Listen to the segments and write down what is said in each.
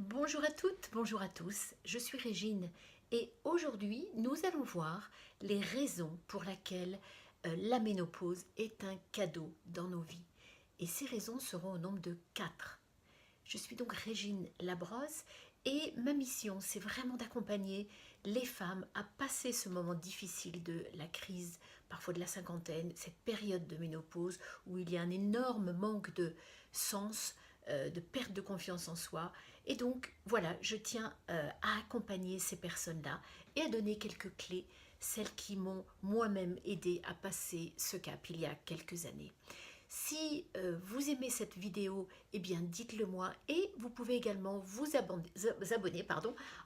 Bonjour à toutes, bonjour à tous, je suis Régine et aujourd'hui nous allons voir les raisons pour lesquelles la ménopause est un cadeau dans nos vies. Et ces raisons seront au nombre de 4. Je suis donc Régine Labrosse et ma mission c'est vraiment d'accompagner les femmes à passer ce moment difficile de la crise, parfois de la cinquantaine, cette période de ménopause où il y a un énorme manque de sens, de perte de confiance en soi. Et donc voilà, je tiens à accompagner ces personnes-là et à donner quelques clés, celles qui m'ont moi-même aidé à passer ce cap il y a quelques années. Si vous aimez cette vidéo, eh bien dites-le moi et vous pouvez également vous abonner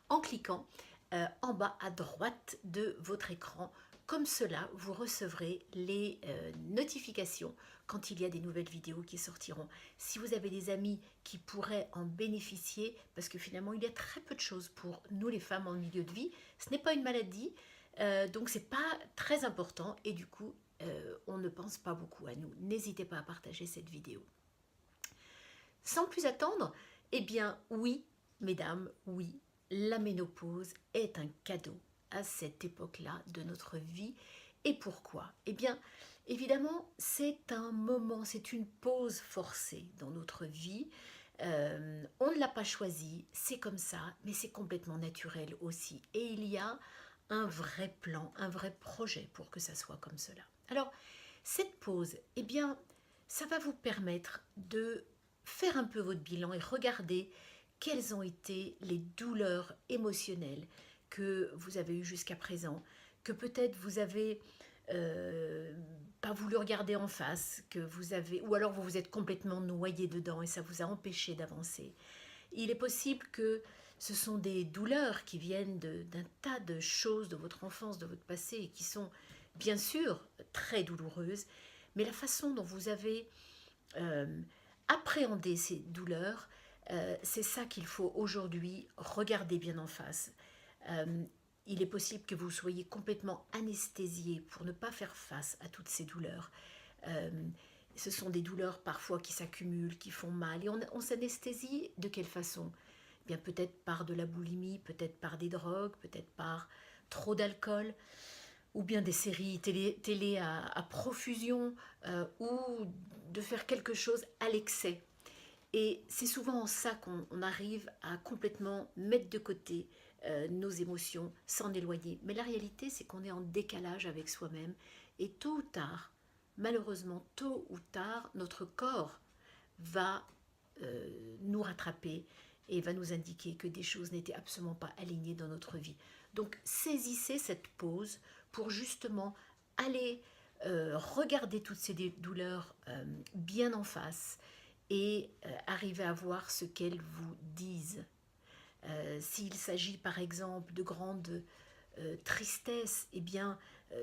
en cliquant en bas à droite de votre écran. Comme cela, vous recevrez les notifications quand il y a des nouvelles vidéos qui sortiront. Si vous avez des amis qui pourraient en bénéficier, parce que finalement il y a très peu de choses pour nous les femmes en milieu de vie, ce n'est pas une maladie, donc c'est pas très important et du coup on ne pense pas beaucoup à nous. N'hésitez pas à partager cette vidéo. Sans plus attendre, eh bien oui, mesdames, oui, la ménopause est un cadeau à cette époque-là de notre vie. Et pourquoi? Eh bien, évidemment, c'est un moment, c'est une pause forcée dans notre vie. On ne l'a pas choisi, c'est comme ça, mais c'est complètement naturel aussi. Et il y a un vrai plan, un vrai projet pour que ça soit comme cela. Alors, cette pause, eh bien, ça va vous permettre de faire un peu votre bilan et regarder quelles ont été les douleurs émotionnelles que vous avez eues jusqu'à présent, que peut-être vous avez pas voulu regarder en face, que vous avez, ou alors vous vous êtes complètement noyé dedans et ça vous a empêché d'avancer. Il est possible que ce sont des douleurs qui viennent d'un tas de choses de votre enfance, de votre passé, et qui sont bien sûr très douloureuses, mais la façon dont vous avez euh, appréhendé ces douleurs, c'est ça qu'il faut aujourd'hui regarder bien en face. Euh, il est possible que vous soyez complètement anesthésié pour ne pas faire face à toutes ces douleurs. Euh, Ce sont des douleurs parfois qui s'accumulent, qui font mal. Et on s'anesthésie de quelle façon? Eh bien, peut-être par de la boulimie, peut-être par des drogues, peut-être par trop d'alcool, ou bien des séries télé à profusion, ou de faire quelque chose à l'excès. Et c'est souvent en ça qu'on arrive à complètement mettre de côté nos émotions, s'en éloigner. Mais la réalité, c'est qu'on est en décalage avec soi-même. Et tôt ou tard, malheureusement, tôt ou tard, notre corps va nous rattraper et va nous indiquer que des choses n'étaient absolument pas alignées dans notre vie. Donc saisissez cette pause pour justement aller regarder toutes ces douleurs bien en face et arriver à voir ce qu'elles vous disent. S'il s'agit par exemple de grande tristesse, eh bien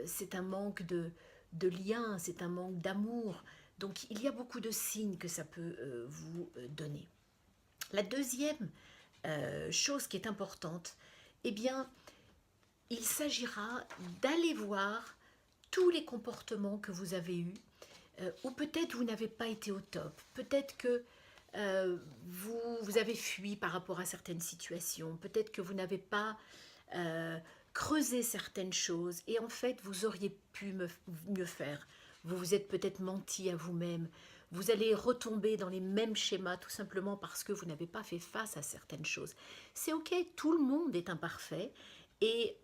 c'est un manque de lien, c'est un manque d'amour. Donc il y a beaucoup de signes que ça peut vous donner. La deuxième chose qui est importante, eh bien il s'agira d'aller voir tous les comportements que vous avez eus, ou peut-être vous n'avez pas été au top, peut-être que vous avez fui par rapport à certaines situations, peut-être que vous n'avez pas creusé certaines choses et en fait vous auriez pu mieux faire. Vous vous êtes peut-être menti à vous-même. Vous allez retomber dans les mêmes schémas tout simplement parce que vous n'avez pas fait face à certaines choses. C'est ok, tout le monde est imparfait et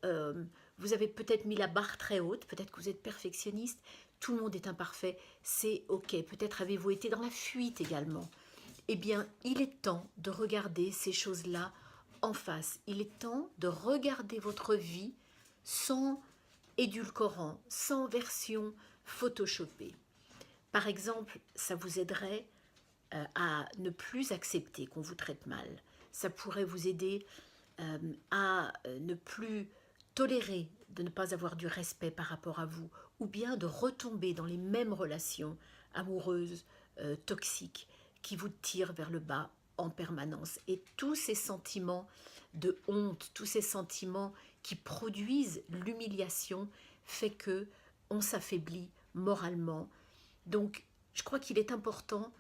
vous avez peut-être mis la barre très haute, peut-être que vous êtes perfectionniste, tout le monde est imparfait, c'est ok. Peut-être avez-vous été dans la fuite également. Eh bien, il est temps de regarder ces choses-là en face. Il est temps de regarder votre vie sans édulcorant, sans version photoshopée. Par exemple, ça vous aiderait à ne plus accepter qu'on vous traite mal. Ça pourrait vous aider à ne plus tolérer de ne pas avoir du respect par rapport à vous, ou bien de retomber dans les mêmes relations amoureuses, toxiques, qui vous tirent vers le bas en permanence. Et tous ces sentiments de honte, tous ces sentiments qui produisent l'humiliation, fait que on s'affaiblit moralement. Donc, je crois qu'il est important,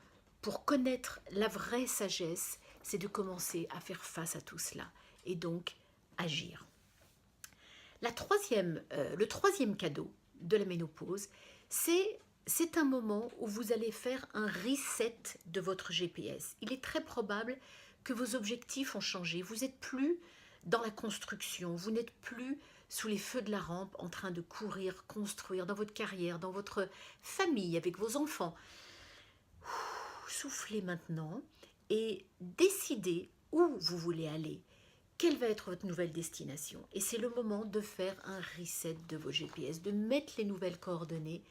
pour connaître la vraie sagesse, c'est de commencer à faire face à tout cela et donc agir. Le troisième cadeau de la ménopause, c'est un moment où vous allez faire un reset de votre GPS. Il est très probable que vos objectifs ont changé. Vous n'êtes plus dans la construction, vous n'êtes plus sous les feux de la rampe en train de courir, construire dans votre carrière, dans votre famille, avec vos enfants. Soufflez maintenant et décidez où vous voulez aller. Quelle va être votre nouvelle destination? Et c'est le moment de faire un reset de vos GPS, de mettre les nouvelles coordonnées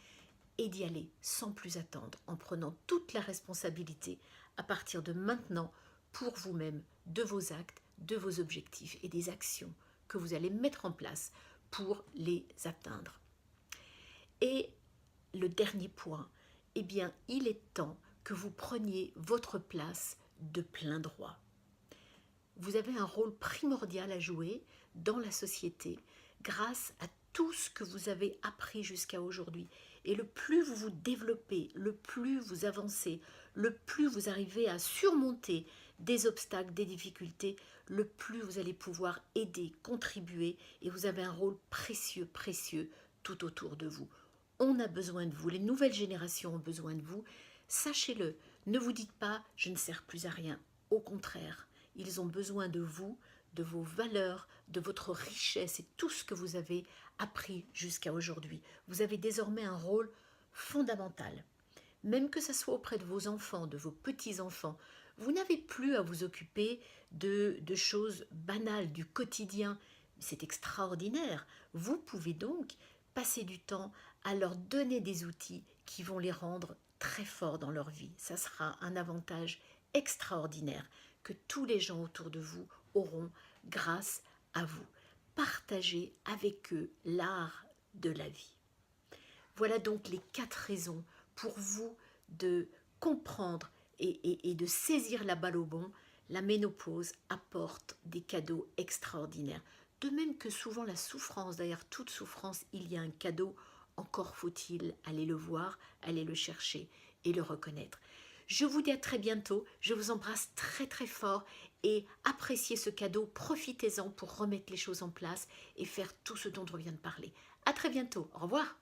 et d'y aller sans plus attendre, en prenant toute la responsabilité à partir de maintenant pour vous-même, de vos actes, de vos objectifs et des actions que vous allez mettre en place pour les atteindre. Et le dernier point, eh bien, il est temps que vous preniez votre place de plein droit. Vous avez un rôle primordial à jouer dans la société grâce à tout ce que vous avez appris jusqu'à aujourd'hui. Et le plus vous vous développez, le plus vous avancez, le plus vous arrivez à surmonter des obstacles, des difficultés, le plus vous allez pouvoir aider, contribuer, et vous avez un rôle précieux, précieux tout autour de vous. On a besoin de vous, les nouvelles générations ont besoin de vous. Sachez-le, ne vous dites pas « je ne sers plus à rien ». Au contraire, ils ont besoin de vous, de vos valeurs, de votre richesse et tout ce que vous avez appris jusqu'à aujourd'hui. Vous avez désormais un rôle fondamental. Même que ce soit auprès de vos enfants, de vos petits-enfants, vous n'avez plus à vous occuper de choses banales du quotidien. C'est extraordinaire. Vous pouvez donc passer du temps à leur donner des outils qui vont les rendre très forts dans leur vie. Ça sera un avantage extraordinaire que tous les gens autour de vous auront grâce à vous. Partagez avec eux l'art de la vie. Voilà donc les 4 raisons pour vous de comprendre et de saisir la balle au bond. La ménopause apporte des cadeaux extraordinaires. De même que souvent la souffrance, derrière toute souffrance, il y a un cadeau. Encore faut-il aller le voir, aller le chercher et le reconnaître. Je vous dis à très bientôt, je vous embrasse très très fort et appréciez ce cadeau, profitez-en pour remettre les choses en place et faire tout ce dont on vient de parler. À très bientôt, au revoir.